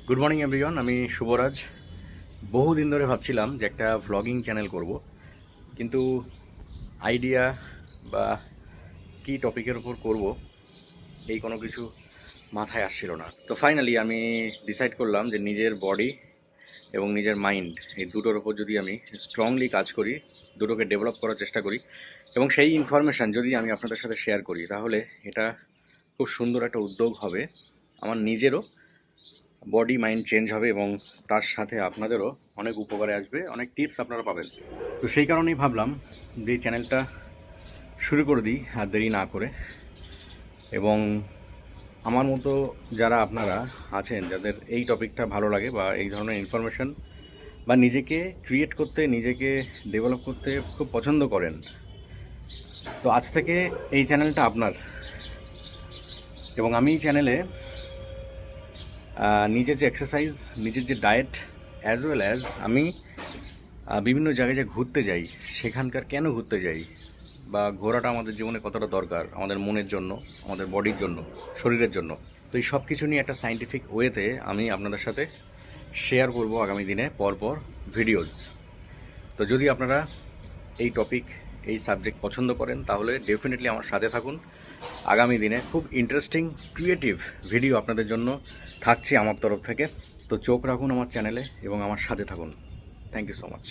Good morning everyone. আমি শুভরাজ। বহুদিন ধরে ভাবছিলাম যে একটা ভ্লগিং চ্যানেল করব, কিন্তু আইডিয়া বা কী টপিকের উপর করব এই কোনো কিছু মাথায় আসছিল না। তো ফাইনালি আমি ডিসাইড করলাম যে নিজের বডি এবং নিজের মাইন্ড এই দুটোর ওপর যদি আমি স্ট্রংলি কাজ করি, দুটোকে ডেভেলপ করার চেষ্টা করি এবং সেই ইনফরমেশান যদি আমি আপনাদের সাথে শেয়ার করি, তাহলে এটা খুব সুন্দর একটা উদ্যোগ হবে। আমার নিজেরও বডি মাইন্ড চেঞ্জ হবে এবং তার সাথে আপনাদেরও অনেক উপকারে আসবে, অনেক টিপস আপনারা পাবেন। তো সেই কারণেই ভাবলাম যে এই চ্যানেলটা শুরু করে দিই আর দেরি না করে। এবং আমার মতো যারা আপনারা আছেন, যাদের এই টপিকটা ভালো লাগে বা এই ধরনের ইনফরমেশন বা নিজেকে ক্রিয়েট করতে, নিজেকে ডেভেলপ করতে খুব পছন্দ করেন, তো আজ থেকে এই চ্যানেলটা আপনার। এবং আমি এই চ্যানেলে নিজের যে এক্সারসাইজ, নিজের যে ডায়েট, অ্যাজ ওয়েল অ্যাজ আমি বিভিন্ন জায়গায় যে ঘুরতে যাই, সেখানকার কেন ঘুরতে যাই বা ঘোরাটা আমাদের জীবনে কতটা দরকার, আমাদের মনের জন্য, আমাদের বডির জন্য, শরীরের জন্য, তো এই সব কিছু নিয়ে একটা সায়েন্টিফিক ওয়েতে আমি আপনাদের সাথে শেয়ার করব আগামী দিনে পরপর ভিডিওজ। তো যদি আপনারা এই টপিক, এই সাবজেক্ট পছন্দ করেন, তাহলে ডেফিনেটলি আমার সাথে থাকুন। আগামী দিনে খুব ইন্টারেস্টিং ক্রিয়েটিভ ভিডিও আপনাদের জন্য থাকছে আমার তরফ থেকে। তো চোখ রাখুন আমার চ্যানেলে এবং আমার সাথে থাকুন। Thank you so much.